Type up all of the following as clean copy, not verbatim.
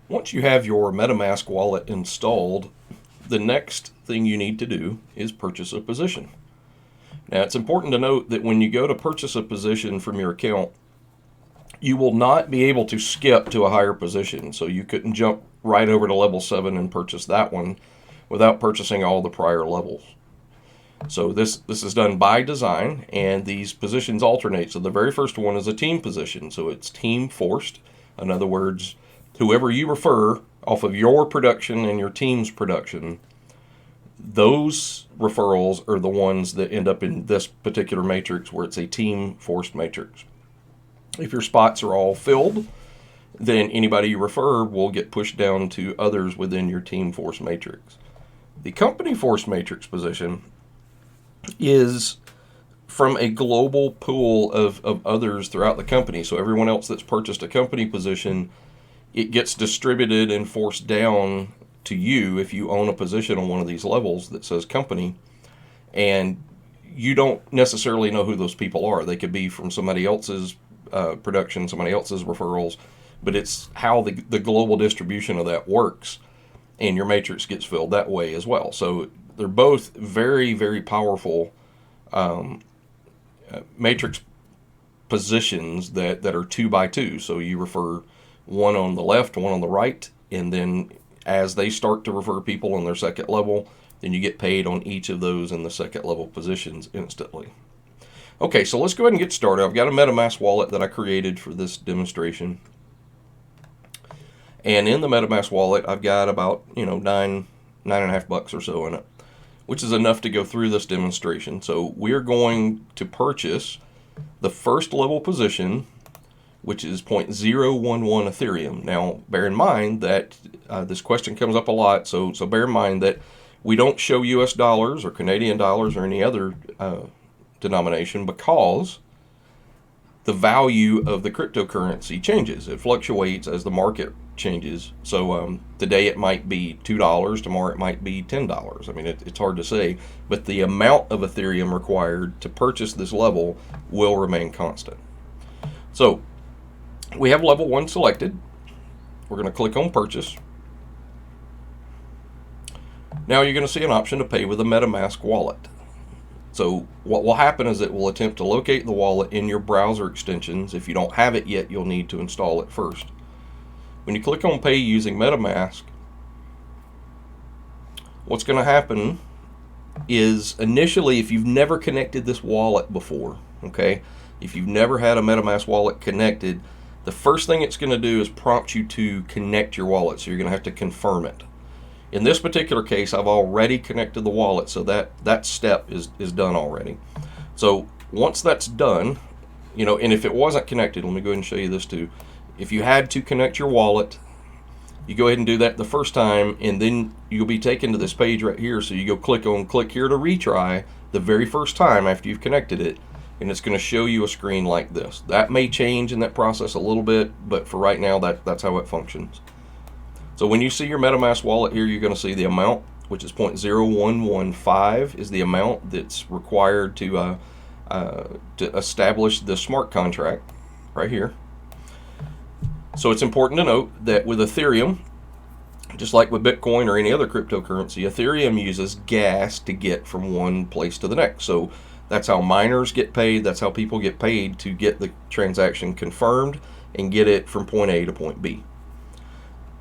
Once you have your MetaMask wallet installed, the next thing you need to do is purchase a position. Now, it's important to note that when you go to purchase a position from your account, you will not be able to skip to a higher position. So you couldn't jump right over to level 7 and purchase that one without purchasing all the prior levels. So this is done by design, and these positions alternate. So the very first one is a team position. So it's team forced. In other words, whoever you refer off of your production and your team's production, those referrals are the ones that end up in this particular matrix where it's a team forced matrix. If your spots are all filled, then anybody you refer will get pushed down to others within your team force matrix. The company force matrix position is from a global pool of others throughout the company. So everyone else that's purchased a company position, it gets distributed and forced down to you if you own a position on one of these levels that says company. And you don't necessarily know who those people are. They could be from somebody else's production, somebody else's referrals, but it's how the global distribution of that works, and your matrix gets filled that way as well. So they're both very, very powerful matrix positions that are 2 by 2. So you refer one on the left, one on the right, and then as they start to refer people on their second level, then you get paid on each of those in the second level positions instantly. Okay, so let's go ahead and get started. I've got a MetaMask wallet that I created for this demonstration. And in the MetaMask wallet, I've got about, $9.5 or so in it, which is enough to go through this demonstration. So we're going to purchase the first level position, which is 0.011 Ethereum. Now, bear in mind that this question comes up a lot, so bear in mind that we don't show US dollars or Canadian dollars or any other denomination because the value of the cryptocurrency changes. It fluctuates as the market changes. So today it might be $2, tomorrow it might be $10. I mean, it's hard to say, but the amount of Ethereum required to purchase this level will remain constant. So we have level 1 selected. We're going to click on purchase. Now you're going to see an option to pay with a MetaMask wallet. So what will happen is it will attempt to locate the wallet in your browser extensions. If you don't have it yet, you'll need to install it first. When you click on pay using MetaMask, what's going to happen is initially, if you've never connected this wallet before, okay, if you've never had a MetaMask wallet connected, the first thing it's going to do is prompt you to connect your wallet. So you're going to have to confirm it. In this particular case, I've already connected the wallet, so that step is done already. So once that's done, and if it wasn't connected, let me go ahead and show you this too. If you had to connect your wallet, you go ahead and do that the first time, and then you'll be taken to this page right here. So you go click here to retry the very first time after you've connected it, and it's going to show you a screen like this. That may change in that process a little bit, but for right now, that's how it functions. So when you see your MetaMask wallet here, you're going to see the amount, which is 0.0115 is the amount that's required to establish the smart contract right here. So it's important to note that with Ethereum, just like with Bitcoin or any other cryptocurrency, Ethereum uses gas to get from one place to the next. So that's how miners get paid. That's how people get paid to get the transaction confirmed and get it from point A to point B.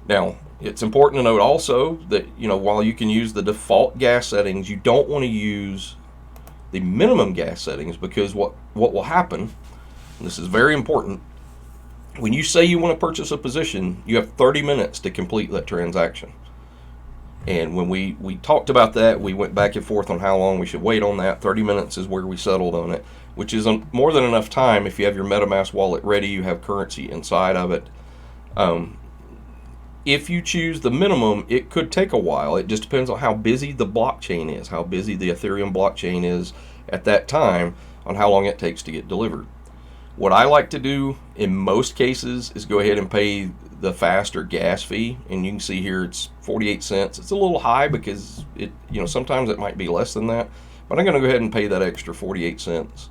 Now, it's important to note also that, while you can use the default gas settings, you don't want to use the minimum gas settings, because what will happen, and this is very important, when you say you want to purchase a position, you have 30 minutes to complete that transaction. And when we talked about that, we went back and forth on how long we should wait on that. 30 minutes is where we settled on it, which is more than enough time. If you have your MetaMask wallet ready, you have currency inside of it. If you choose the minimum, it could take a while. It just depends on how busy the blockchain is, how busy the Ethereum blockchain is at that time, on how long it takes to get delivered. What I like to do in most cases is go ahead and pay the faster gas fee, and you can see here it's 48 cents. It's a little high because sometimes it might be less than that, but I'm going to go ahead and pay that extra 48 cents.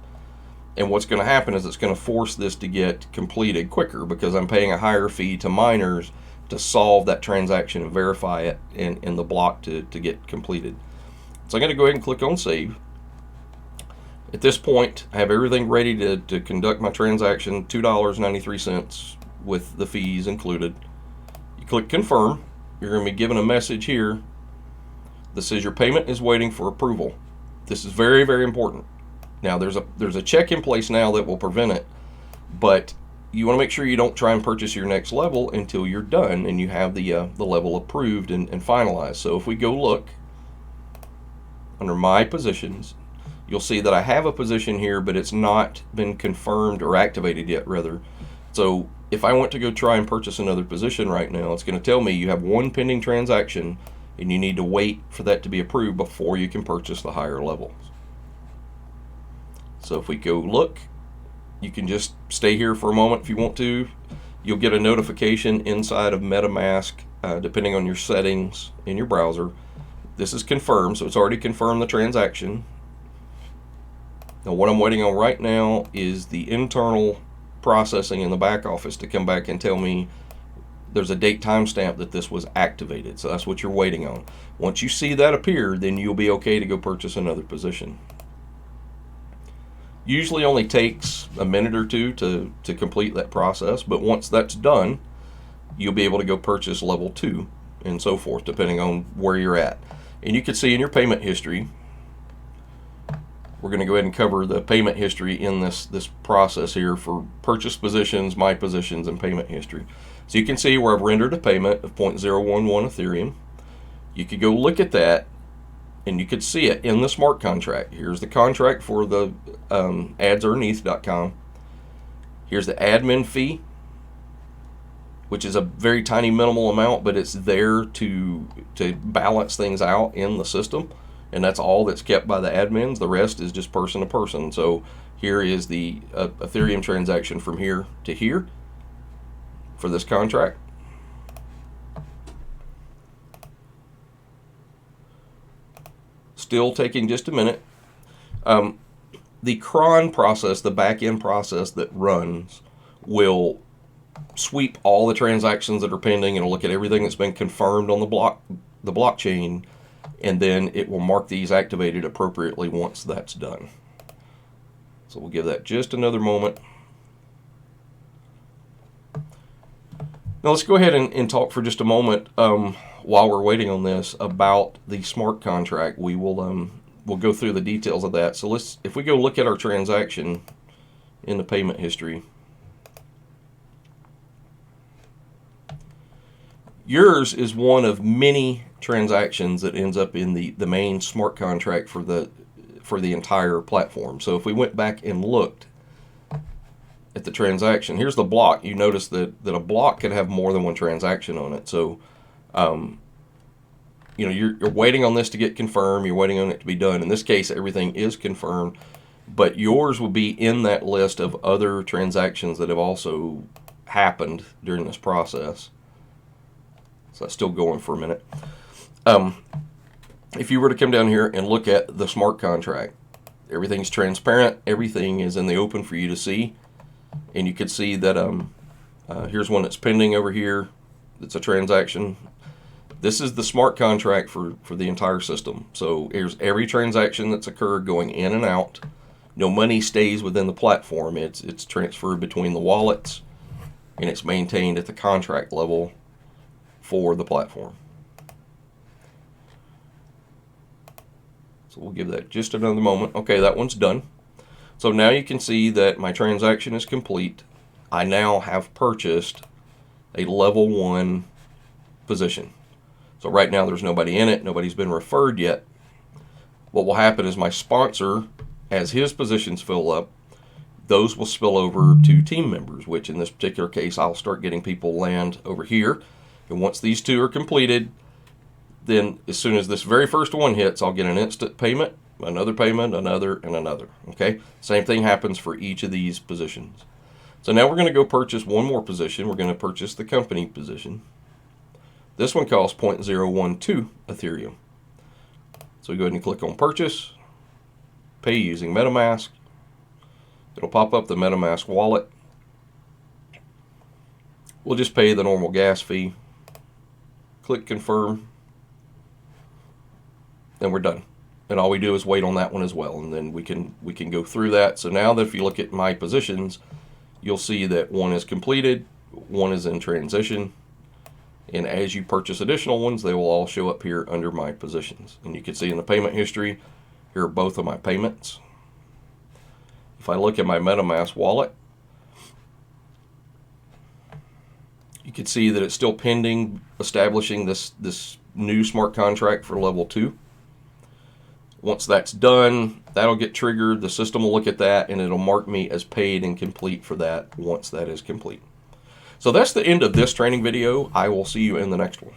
And what's going to happen is it's going to force this to get completed quicker because I'm paying a higher fee to miners to solve that transaction and verify it in the block to get completed. So I'm going to go ahead and click on save. At this point, I have everything ready to conduct my transaction, $2.93 with the fees included. You click confirm. You're going to be given a message here that says your payment is waiting for approval. This is very, very important. Now there's a check in place now that will prevent it, but you want to make sure you don't try and purchase your next level until you're done and you have the level approved and finalized. So if we go look under my positions, you'll see that I have a position here, but it's not been confirmed or activated yet, rather. So if I want to go try and purchase another position right now, it's going to tell me you have one pending transaction and you need to wait for that to be approved before you can purchase the higher levels. So if we go look, you can just stay here for a moment if you want to. You'll get a notification inside of MetaMask, depending on your settings in your browser. This is confirmed, so it's already confirmed the transaction. Now what I'm waiting on right now is the internal processing in the back office to come back and tell me there's a date timestamp that this was activated. So that's what you're waiting on. Once you see that appear, then you'll be okay to go purchase another position. Usually only takes a minute or two to complete that process, but once that's done, you'll be able to go purchase level 2 and so forth, depending on where you're at. And you can see in your payment history, we're going to go ahead and cover the payment history in this process here for purchase positions, my positions, and payment history. So you can see where I've rendered a payment of 0.011 Ethereum. You could go look at that and you could see it in the smart contract. Here's the contract for the AdsEarnETH.com. Here's the admin fee, which is a very tiny minimal amount, but it's there to balance things out in the system. And that's all that's kept by the admins. The rest is just person to person. So here is the Ethereum transaction from here to here for this contract. Still taking just a minute. The cron process, the back-end process that runs, will sweep all the transactions that are pending and look at everything that's been confirmed on the blockchain, and then it will mark these activated appropriately once that's done. So we'll give that just another moment. Now let's go ahead and talk for just a moment while we're waiting on this about the smart contract. We will we'll go through the details of that. So if we go look at our transaction in the payment history, yours is one of many transactions that ends up in the main smart contract for the entire platform. So if we went back and looked at the transaction, here's the block. You notice that a block could have more than one transaction on it. So you're waiting on this to get confirmed. You're waiting on it to be done. In this case, everything is confirmed, but yours will be in that list of other transactions that have also happened during this process. So that's still going for a minute. If you were to come down here and look at the smart contract, everything's transparent. Everything is in the open for you to see. And you can see that here's one that's pending over here. It's a transaction. This is the smart contract for the entire system. So here's every transaction that's occurred going in and out. No money stays within the platform. It's transferred between the wallets, and it's maintained at the contract level for the platform. So we'll give that just another moment. Okay, that one's done. So now you can see that my transaction is complete. I now have purchased a level 1 position. So right now there's nobody in it. Nobody's been referred yet. What will happen is my sponsor, as his positions fill up, those will spill over to team members, which in this particular case, I'll start getting people land over here. And once these two are completed, then as soon as this very first one hits, I'll get an instant payment, another payment, another, and another. Okay? Same thing happens for each of these positions. So now we're going to go purchase one more position. We're going to purchase the company position. This one costs 0.012 Ethereum. So we go ahead and click on purchase, pay using MetaMask. It'll pop up the MetaMask wallet. We'll just pay the normal gas fee. click confirm, and we're done. And all we do is wait on that one as well, and then we can go through that. So now that if you look at my positions, you'll see that one is completed, one is in transition, and as you purchase additional ones, they will all show up here under my positions. And you can see in the payment history, here are both of my payments. If I look at my MetaMask wallet, you can see that it's still pending establishing this new smart contract for level 2. Once that's done, that'll get triggered. The system will look at that and it'll mark me as paid and complete for that once that is complete. So that's the end of this training video. I will see you in the next one.